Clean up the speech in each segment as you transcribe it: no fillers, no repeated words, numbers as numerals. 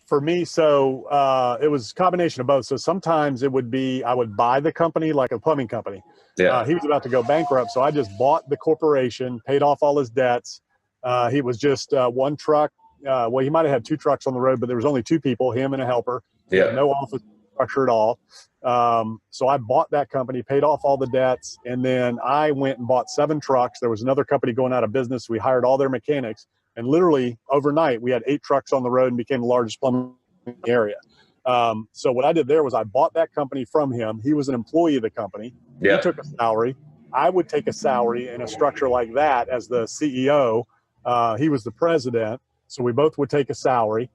For me, so it was a combination of both. So sometimes it would be, I would buy the company, like a plumbing company. Yeah. He was about to go bankrupt. So I just bought the corporation, paid off all his debts. He was just one truck. Well, he might have had two trucks on the road, but there was only two people, him and a helper. He had no office structure at all. So I bought that company, paid off all the debts, and then I went and bought 7 trucks. There was another company going out of business. We hired all their mechanics, and literally overnight we had 8 trucks on the road and became the largest plumbing area. So what I did there was I bought that company from him. He was an employee of the company. He took a salary. I would take a salary in a structure like that as the CEO. He was the president. So we both would take a salary.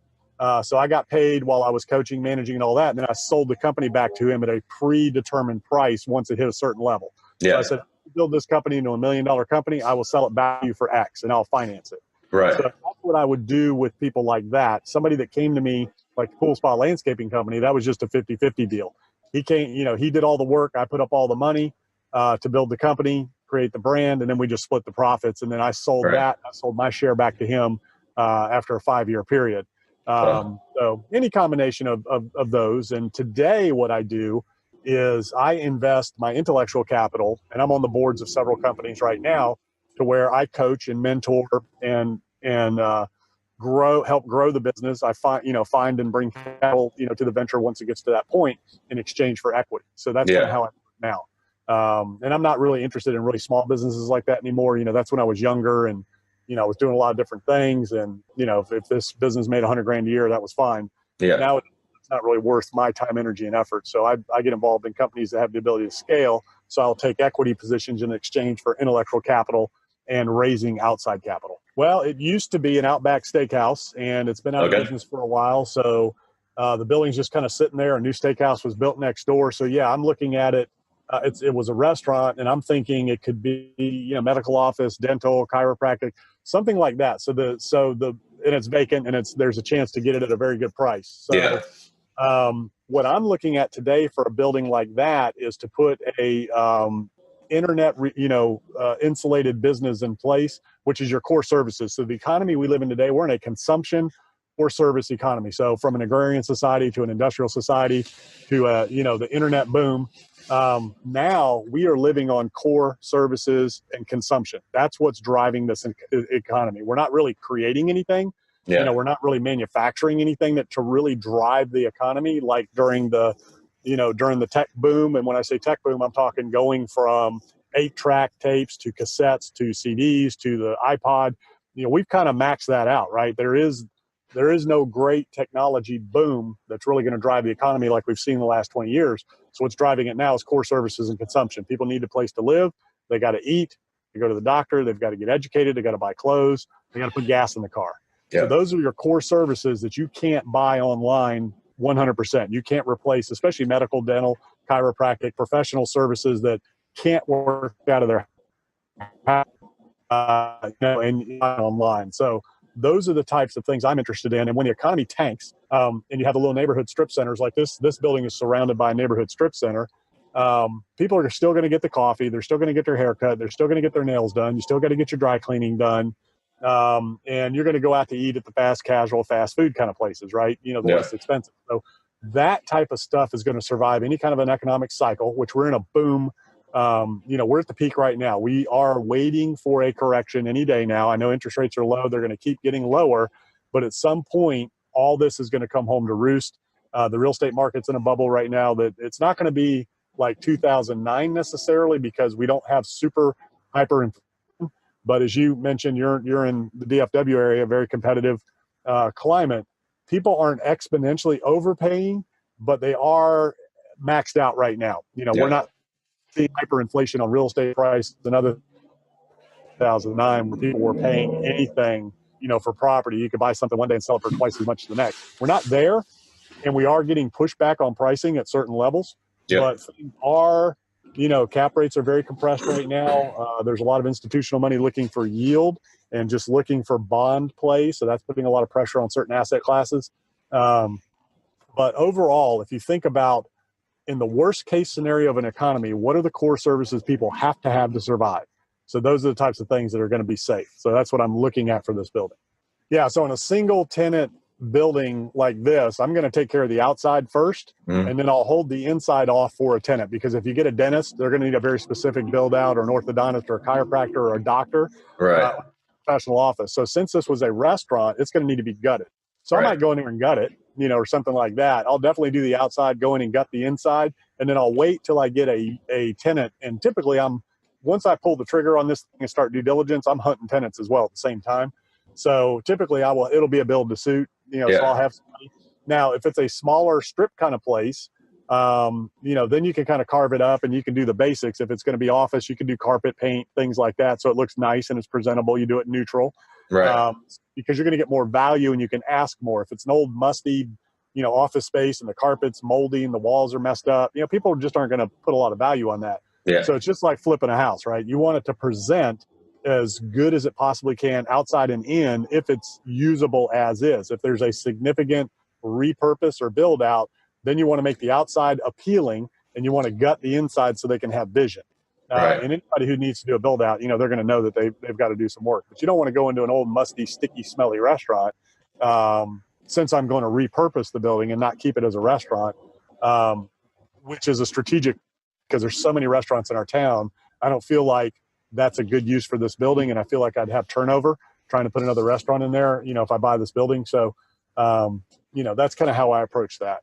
So I got paid while I was coaching, managing, and all that. And then I sold the company back to him at a predetermined price once it hit a certain level. So I said, build this company into $1 million company. I will sell it back to you for X and I'll finance it. Right. So that's what I would do with people like that. Somebody that came to me, like the Pool Spa Landscaping Company, that was just a 50-50 deal. He came, he did all the work. I put up all the money to build the company, create the brand, and then we just split the profits. And then I sold that. I sold my share back to him after a 5-year period. So any combination of those. And today what I do is I invest my intellectual capital, and I'm on the boards of several companies right now, to where I coach and mentor and help grow the business. I find and bring capital, to the venture once it gets to that point in exchange for equity. So that's kind of how I do it now. And I'm not really interested in really small businesses like that anymore. That's when I was younger and, I was doing a lot of different things. And, if this business made $100,000 a year, that was fine. Yeah. Now it's not really worth my time, energy, and effort. So I get involved in companies that have the ability to scale. So I'll take equity positions in exchange for intellectual capital and raising outside capital. Well, it used to be an Outback Steakhouse, and it's been out of business for a while. So the building's just kind of sitting there. A new steakhouse was built next door. So yeah, I'm looking at it. It was a restaurant, and I'm thinking it could be, medical office, dental, chiropractic, something like that. And it's vacant, and there's a chance to get it at a very good price. So what I'm looking at today for a building like that is to put a internet, insulated business in place, which is your core services. So the economy we live in today, we're in a consumption or service economy. So from an agrarian society to an industrial society to, the internet boom, now we are living on core services and consumption. That's what's driving this economy. We're not really creating anything. We're not really manufacturing anything to really drive the economy like during the tech boom. And when I say tech boom, I'm talking going from 8-track tapes to cassettes to CDs to the iPod. We've kind of maxed that out, right? There is no great technology boom that's really going to drive the economy like we've seen the last 20 years. So what's driving it now is core services and consumption. People need a place to live. They got to eat. They go to the doctor. They've got to get educated. They got to buy clothes. They got to put gas in the car. So those are your core services that you can't buy online 100%. You can't replace, especially medical, dental, chiropractic, professional services that can't work out of their house, and online. So those are the types of things I'm interested in. And when the economy tanks, and you have the little neighborhood strip centers like this building is surrounded by a neighborhood strip center. People are still going to get the coffee. They're still going to get their haircut. They're still going to get their nails done. You still got to get your dry cleaning done. And you're going to go out to eat at the fast food kind of places, right? The less expensive. So that type of stuff is going to survive any kind of an economic cycle, which we're in a boom. We're at the peak right now. We are waiting for a correction any day now. I know interest rates are low. They're going to keep getting lower, but at some point, all this is going to come home to roost. The real estate market's in a bubble right now that it's not going to be like 2009 necessarily because we don't have super hyper. But as you mentioned, you're in the DFW area, very competitive climate. People aren't exponentially overpaying, but they are maxed out right now. We're not seeing hyperinflation on real estate prices. Another 2009 when people were paying anything, for property. You could buy something one day and sell it for twice as much the next. We're not there, and we are getting pushback on pricing at certain levels. But things are, cap rates are very compressed right now. There's a lot of institutional money looking for yield and just looking for bond play. So that's putting a lot of pressure on certain asset classes. But overall, if you think about in the worst case scenario of an economy, what are the core services people have to survive? So those are the types of things that are going to be safe. So that's what I'm looking at for this building. Yeah. So in a single tenant building like this, I'm going to take care of the outside first, and then I'll hold the inside off for a tenant. Because if you get a dentist, they're going to need a very specific build out, or an orthodontist, or a chiropractor, or a doctor, Right. Professional office. So since this was a restaurant, it's going to need to be gutted. So I Right. might go in there and gut it, or something like that. I'll definitely do the outside, go in and gut the inside, and then I'll wait till I get a tenant. And typically, once I pull the trigger on this thing and start due diligence, I'm hunting tenants as well at the same time. So typically, it'll be a build to suit. So I'll have somebody. Now, if it's a smaller strip kind of place, then you can kind of carve it up and you can do the basics. If it's going to be office, you can do carpet paint, things like that, so it looks nice and it's presentable. You do it neutral, Right. because you're going to get more value and you can ask more. If it's an old musty, office space and the carpet's moldy and the walls are messed up, people just aren't going to put a lot of value on that. Yeah. So it's just like flipping a house, right? You want it to present as good as it possibly can outside and in, if it's usable as is. If there's a significant repurpose or build out, then you want to make the outside appealing and you want to gut the inside so they can have vision. Right. And anybody who needs to do a build out, they're going to know that they've got to do some work. But you don't want to go into an old, musty, sticky, smelly restaurant. Since I'm going to repurpose the building and not keep it as a restaurant, which is a strategic, because there's so many restaurants in our town, I don't feel like that's a good use for this building. And I feel like I'd have turnover trying to put another restaurant in there, if I buy this building. So, that's kind of how I approach that.